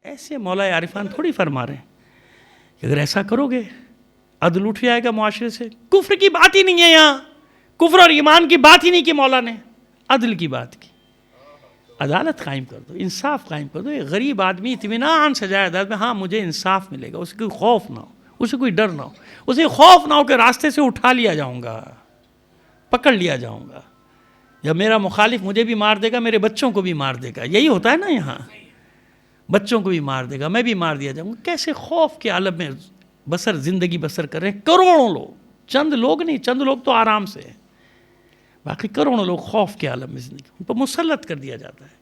ایسے مولا عارفان تھوڑی فرما رہے ہیں کہ اگر ایسا کرو گے عدل اٹھ جائے گا معاشرے سے. کفر کی بات ہی نہیں ہے یہاں, کفر اور ایمان کی بات ہی نہیں کی مولا نے, عدل کی بات کی. عدالت قائم کر دو, انصاف قائم کر دو. ایک غریب آدمی اطمینان سے جائے عدالت میں, ہاں مجھے انصاف ملے گا, اسے کوئی خوف نہ ہو, اسے کوئی ڈر نہ ہو, اسے خوف نہ ہو کہ راستے سے اٹھا لیا جاؤں گا, پکڑ لیا جاؤں گا, یا میرا مخالف مجھے بھی مار دے گا, میرے بچوں کو بھی مار دے گا. یہی ہوتا ہے نا یہاں, بچوں کو بھی مار دے گا, میں بھی مار دیا جاؤں گا. کیسے خوف کے عالم میں زندگی بسر کر رہے ہیں کروڑوں لوگ, چند لوگ نہیں, چند لوگ تو آرام سے ہیں, باقی کروڑوں لوگ خوف کے عالم میں زندگی, ان پر مسلط کر دیا جاتا ہے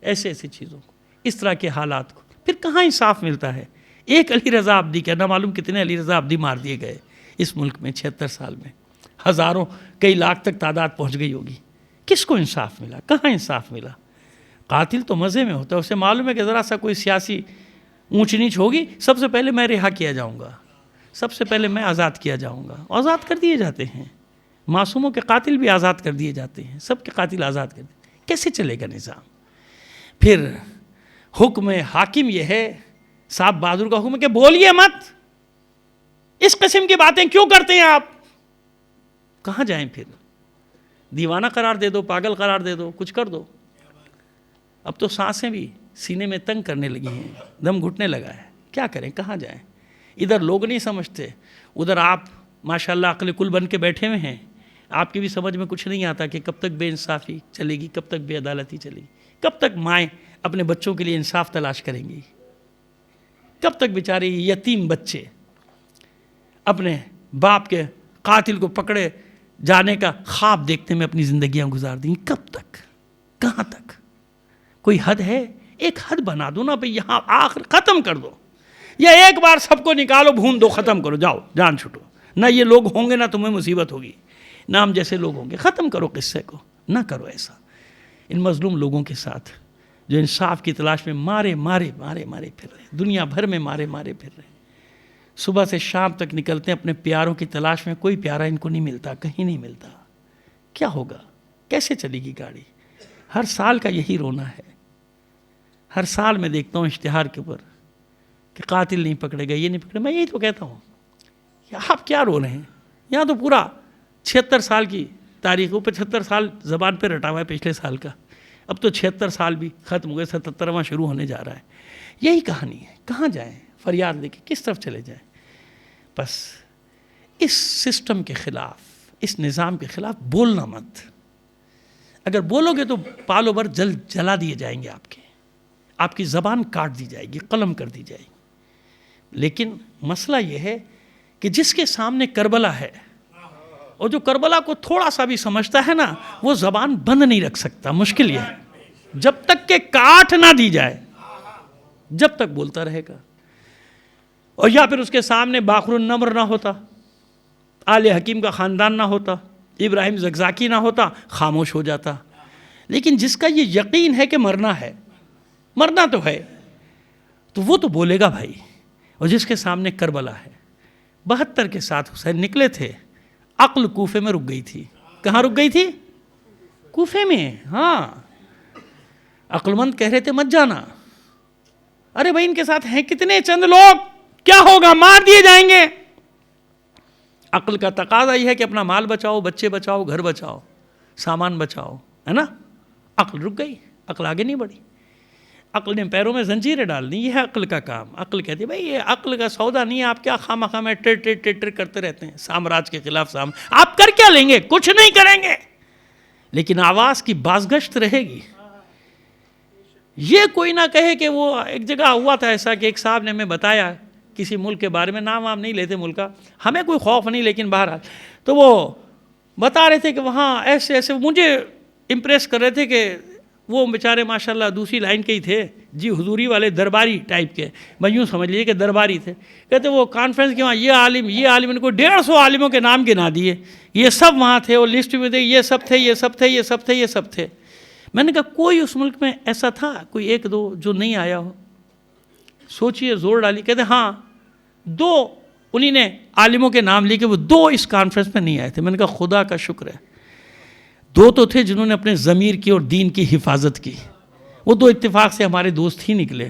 ایسے ایسی چیزوں کو, اس طرح کے حالات کو. پھر کہاں انصاف ملتا ہے؟ ایک علی رضا عابدی کا نہ معلوم کتنے علی رضا عابدی مار دیے گئے اس ملک میں 76 سال میں, ہزاروں کئی لاکھ تک تعداد پہنچ گئی ہوگی. کس کو انصاف ملا؟ کہاں انصاف ملا؟ قاتل تو مزے میں ہوتا ہے, اسے معلوم ہے کہ ذرا سا کوئی سیاسی اونچ نیچ ہوگی, سب سے پہلے میں رہا کیا جاؤں گا, سب سے پہلے میں آزاد کیا جاؤں گا. آزاد کر دیے جاتے ہیں, معصوموں کے قاتل بھی آزاد کر دیے جاتے ہیں, سب کے قاتل آزاد کر دیے. کیسے چلے گا نظام؟ پھر حکم حاکم یہ ہے, صاحب بہادر کا حکم ہے کہ بولیے مت, اس قسم کی باتیں کیوں کرتے ہیں آپ؟ کہاں جائیں پھر؟ دیوانہ قرار دے دو, پاگل قرار دے دو, کچھ کر دو. اب تو سانسیں بھی سینے میں تنگ کرنے لگی ہیں, دم گھٹنے لگا ہے, کیا کریں, کہاں جائیں؟ ادھر لوگ نہیں سمجھتے, ادھر آپ ماشاءاللہ عقل کل بن کے بیٹھے ہوئے ہیں, آپ کی بھی سمجھ میں کچھ نہیں آتا کہ کب تک بے انصافی چلے گی, کب تک بے عدالتی چلے گی, کب تک مائیں اپنے بچوں کے لیے انصاف تلاش کریں گی, کب تک بیچارے یتیم بچے اپنے باپ کے قاتل کو پکڑے جانے کا خواب دیکھتے میں اپنی زندگیاں گزار دیں گی. کب تک, کہاں تک؟ کوئی حد ہے؟ ایک حد بنا دو نا بھئی, یہاں آخر ختم کر دو, یا ایک بار سب کو نکالو, بھون دو, ختم کرو, جاؤ جان چھوٹو. نہ یہ لوگ ہوں گے نہ تمہیں مصیبت ہوگی, نہ ہم جیسے لوگ ہوں گے. ختم کرو قصے کو, نہ کرو ایسا. ان مظلوم لوگوں کے ساتھ جو انصاف کی تلاش میں مارے مارے مارے مارے پھر رہے ہیں, دنیا بھر میں مارے مارے پھر رہے ہیں, صبح سے شام تک نکلتے ہیں اپنے پیاروں کی تلاش میں, کوئی پیارا ان کو نہیں ملتا, کہیں نہیں ملتا. کیا ہوگا؟ کیسے چلے گی گاڑی؟ ہر سال کا یہی رونا ہے. ہر سال میں دیکھتا ہوں اشتہار کے اوپر کہ قاتل نہیں پکڑے گئے, یہ نہیں پکڑے. میں یہی تو کہتا ہوں کہ آپ کیا رو رہے ہیں؟ یہاں تو پورا 76 سال کی تاریخ, اوپر 76 سال زبان پہ رٹا ہوا ہے پچھلے سال کا, اب تو 76 سال بھی ختم ہو گئے, 77واں شروع ہونے جا رہا ہے. یہی کہانی ہے. کہاں جائیں؟ فریاد لے کے کس طرف چلے جائیں؟ بس اس سسٹم کے خلاف, اس نظام کے خلاف بولنا مت. اگر بولو گے تو پالو بھر جلا دیے جائیں گے, آپ کی زبان کاٹ دی جائے گی, قلم کر دی جائے گی. لیکن مسئلہ یہ ہے کہ جس کے سامنے کربلا ہے, اور جو کربلا کو تھوڑا سا بھی سمجھتا ہے نا, وہ زبان بند نہیں رکھ سکتا. مشکل یہ ہے, جب تک کہ کاٹ نہ دی جائے جب تک بولتا رہے گا. اور یا پھر اس کے سامنے باقر النمر نہ ہوتا, آل حکیم کا خاندان نہ ہوتا, ابراہیم زگزاکی نہ ہوتا, خاموش ہو جاتا. لیکن جس کا یہ یقین ہے کہ مرنا ہے, مرنا تو ہے, تو وہ تو بولے گا بھائی. اور جس کے سامنے کربلا ہے, 72 کے ساتھ حسین نکلے تھے, عقل کوفے میں رک گئی تھی. کہاں رک گئی تھی؟ کوفے میں. ہاں, عقل مند کہہ رہے تھے مت جانا. ارے بھائی ان کے ساتھ ہیں کتنے چند لوگ, کیا ہوگا, مار دیے جائیں گے. عقل کا تقاضا یہ ہے کہ اپنا مال بچاؤ, بچے بچاؤ, گھر بچاؤ, سامان بچاؤ, ہے نا. عقل رک گئی, عقل آگے نہیں بڑھی. عقل نے پیروں میں زنجیریں ڈال دی. یہ ہے عقل کا کام. عقل کہتی ہے بھائی یہ عقل کا سودا نہیں ہے, آپ کیا خواہ میں ٹر کرتے رہتے ہیں سامراج کے خلاف. آپ کر کیا لیں گے؟ کچھ نہیں کریں گے, لیکن آواز کی بازگشت رہے گی. یہ کوئی نہ کہے کہ وہ ایک جگہ ہوا تھا ایسا کہ ایک صاحب نے ہمیں بتایا کسی ملک کے بارے میں, نام وام نہیں لیتے ملک کا, ہمیں کوئی خوف نہیں, لیکن بہرحال تو وہ بتا رہے تھے کہ وہاں ایسے ایسے, مجھے امپریس کر رہے تھے کہ وہ بیچارے ماشاءاللہ دوسری لائن کے ہی تھے جی, حضوری والے درباری ٹائپ کے, میں یوں سمجھ لیجیے کہ درباری تھے. کہتے وہ کانفرنس کے وہاں یہ عالم ان کو 150 عالموں کے نام گنا دیے, یہ سب وہاں تھے, اور لسٹ میں تھے, یہ سب تھے, یہ سب تھے, یہ سب تھے, یہ سب تھے. میں نے کہا کوئی اس ملک میں ایسا تھا کوئی ایک دو جو نہیں آیا ہو؟ سوچئے, زور ڈالی. کہتے ہاں 2 انہی نے عالموں کے نام لیے کہ وہ 2 اس کانفرنس میں نہیں آئے تھے. میں نے کہا خدا کا شکر ہے, 2 تو تھے جنہوں نے اپنے ضمیر کی اور دین کی حفاظت کی, وہ 2 اتفاق سے ہمارے دوست ہی نکلے.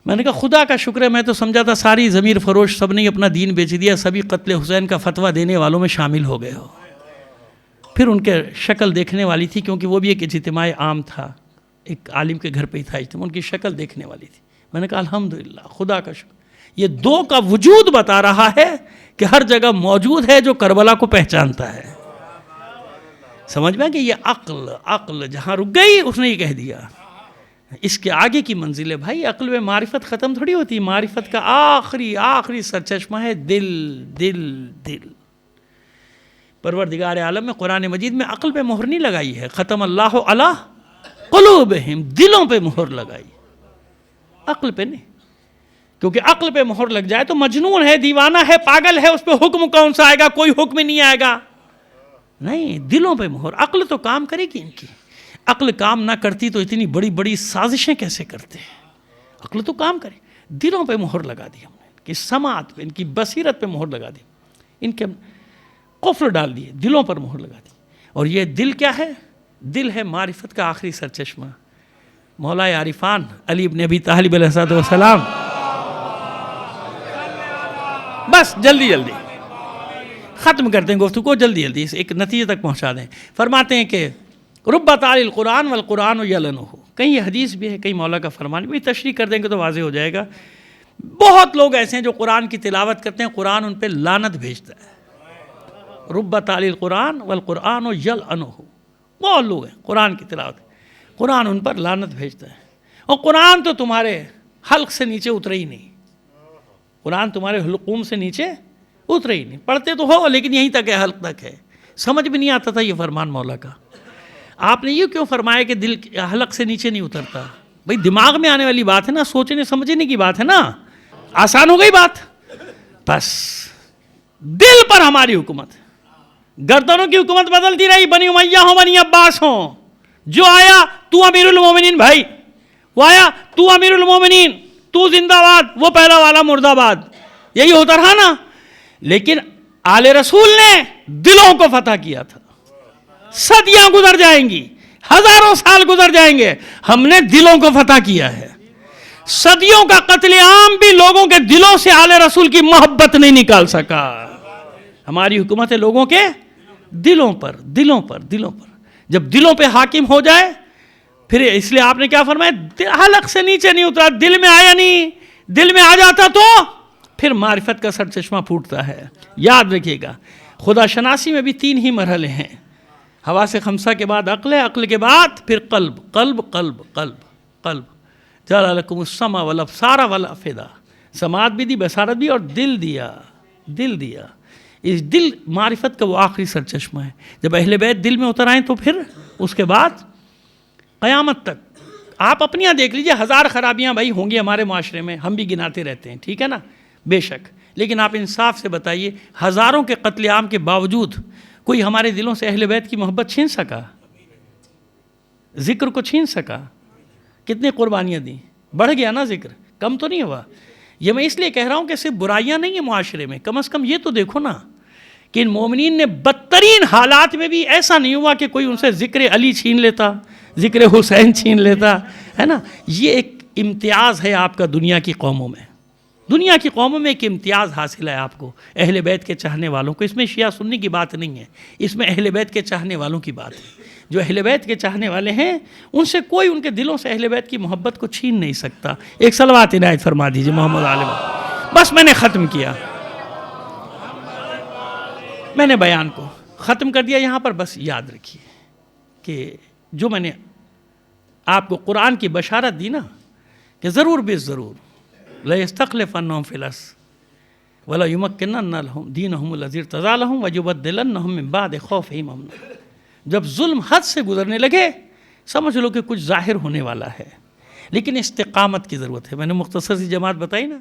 میں نے کہا خدا کا شکر ہے، میں تو سمجھا تھا ساری ضمیر فروش سب نے اپنا دین بیچ دیا، سبھی قتل حسین کا فتویٰ دینے والوں میں شامل ہو گئے ہو۔ پھر ان کے شکل دیکھنے والی تھی، کیونکہ وہ بھی ایک اجتماع عام تھا، ایک عالم کے گھر پہ ہی تھا اجتماع، ان کی شکل دیکھنے والی تھی۔ میں نے کہا الحمدللہ، خدا کا شکر، یہ دو کا وجود بتا رہا ہے کہ ہر جگہ موجود ہے جو کربلا کو پہچانتا ہے۔ سمجھ میں کہ یہ عقل جہاں رک گئی اس نے یہ کہہ دیا۔ اس کے آگے کی منزل ہے بھائی، عقل میں معرفت ختم تھوڑی ہوتی، معرفت کا آخری سرچشمہ ہے دل دل دل۔ پروردگار عالم میں قرآن مجید میں عقل پہ مہر نہیں لگائی ہے، ختم اللہ علی قلوبہم، دلوں پہ مہر لگائی، عقل پہ نہیں، کیونکہ عقل پہ مہر لگ جائے تو مجنون ہے، دیوانہ ہے، پاگل ہے، اس پہ حکم کون سا آئے گا؟ کوئی حکم نہیں آئے گا۔ نہیں، دلوں پہ مہر، عقل تو کام کرے گی ان کی۔ عقل کام نہ کرتی تو اتنی بڑی بڑی سازشیں کیسے کرتے ہیں؟ عقل تو کام کرے، دلوں پہ مہر لگا دی ہم نے، ان کی سماعت پہ، ان کی بصیرت پہ مہر لگا دی، ان کے قفل ڈال دیے، دلوں پر مہر لگا دی۔ اور یہ دل کیا ہے؟ دل ہے معرفت کا آخری سرچشمہ، مولا عارفان علی ابن ابی طالب علیہ السلام۔ بس جلدی ختم کرتے ہیں گفتگو کو، جلدی ایک نتیجے تک پہنچا دیں۔ فرماتے ہیں کہ رب تعالی القرآن والقرآن یلنہ، کہیں یہ حدیث بھی ہے، کہیں مولا کا فرمان بھی، تشریح کر دیں گے تو واضح ہو جائے گا۔ بہت لوگ ایسے ہیں جو قرآن کی تلاوت کرتے ہیں، قرآن ان پہ لعنت بھیجتا ہے۔ رب تعالی القرآن والقرآن یلنہ، بہت لوگ ہیں قرآن کی تلاوت، قرآن ان پر لعنت بھیجتا ہے۔ اور قرآن تو تمہارے حلق سے نیچے اترے ہی نہیں، قرآن تمہارے حلقوم سے نیچے اترے ہی نہیں، پڑھتے تو ہو لیکن یہیں تک ہے، حلق تک ہے، سمجھ بھی نہیں آتا تھا یہ فرمان مولا کا۔ آپ نے یہ کیوں فرمایا کہ دل حلق سے نیچے نہیں اترتا؟ بھئی دماغ میں آنے والی بات ہے نا، سوچنے سمجھنے کی بات ہے نا، آسان ہو گئی بات۔ بس دل پر ہماری حکومت، گردنوں کی حکومت بدلتی رہی، بنی امیہ ہوں بنی عباس ہوں، جو آیا تو امیر المومنین بھائی، وہ آیا تو امیر المومنین، تو زندہ باد، وہ پہلا والا مردہ باد، یہی ہوتا رہا نا۔ لیکن آل رسول نے دلوں کو فتح کیا تھا۔ صدیاں گزر جائیں گی، ہزاروں سال گزر جائیں گے، ہم نے دلوں کو فتح کیا ہے۔ صدیوں کا قتل عام بھی لوگوں کے دلوں سے آل رسول کی محبت نہیں نکال سکا۔ ہماری حکومت ہے لوگوں کے دلوں پر، دلوں پر، دلوں پر۔ جب دلوں پہ حاکم ہو جائے پھر، اس لیے آپ نے کیا فرمایا؟ حلق سے نیچے نہیں اترا، دل میں آیا نہیں، دل میں آ جاتا تو پھر معرفت کا سر چشمہ پھوٹتا ہے۔ یاد رکھیے گا، خدا شناسی میں بھی 3 ہی مرحلے ہیں، حواس خمسہ کے بعد عقل ہے، عقل کے بعد پھر قلب، قلب قلب قلب قلب، جعل لکم السمع والابصار والافئدہ، سماعت بھی دی، بصارت بھی، اور دل دیا، دل دیا۔ اس دل معرفت کا وہ آخری سرچشمہ ہے۔ جب اہل بیت دل میں اتر آئیں تو پھر اس کے بعد قیامت تک آپ اپنیاں دیکھ لیجئے، 1000 خرابیاں بھائی ہوں گی ہمارے معاشرے میں، ہم بھی گناتے رہتے ہیں، ٹھیک ہے نا، بے شک، لیکن آپ انصاف سے بتائیے، ہزاروں کے قتل عام کے باوجود کوئی ہمارے دلوں سے اہل بیت کی محبت چھین سکا؟ ذکر کو چھین سکا؟ کتنی قربانیاں دیں، بڑھ گیا نا ذکر، کم تو نہیں ہوا۔ یہ میں اس لیے کہہ رہا ہوں کہ صرف برائیاں نہیں ہیں معاشرے میں، کم از کم یہ تو دیکھو نا کہ ان مومنین نے بدترین حالات میں بھی ایسا نہیں ہوا کہ کوئی ان سے ذکر علی چھین لیتا، ذکر حسین چھین لیتا، ہے نا۔ یہ ایک امتیاز ہے آپ کا دنیا کی قوموں میں، دنیا کی قوموں میں ایک امتیاز حاصل ہے آپ کو، اہل بیت کے چاہنے والوں کو۔ اس میں شیعہ سنی کی بات نہیں ہے، اس میں اہل بیت کے چاہنے والوں کی بات ہے۔ جو اہل بیت کے چاہنے والے ہیں ان سے کوئی ان کے دلوں سے اہل بیت کی محبت کو چھین نہیں سکتا۔ ایک صلوات عنایت فرما دیجیے محمد عالم۔ بس میں نے ختم کیا، میں نے بیان کو ختم کر دیا یہاں پر۔ بس یاد رکھیے کہ جو میں نے آپ کو قرآن کی بشارت دی نا کہ ضرور بے ضرور لَيَسْتَخْلِفَنَّهُمْ فِي الْأَرْضِ وَلَيُمَكِّنَنَّ لَهُمْ دِينَهُمُ الَّذِي ارْتَضَىٰ لَهُمْ وَيُبَدِّلَنَّهُم مِّن بَعْدِ خَوْفِهِمْ أَمْنًا۔ جب ظلم حد سے گزرنے لگے سمجھ لو کہ کچھ ظاہر ہونے والا ہے، لیکن استقامت کی ضرورت ہے۔ میں نے مختصر سی جماعت بتائی نا۔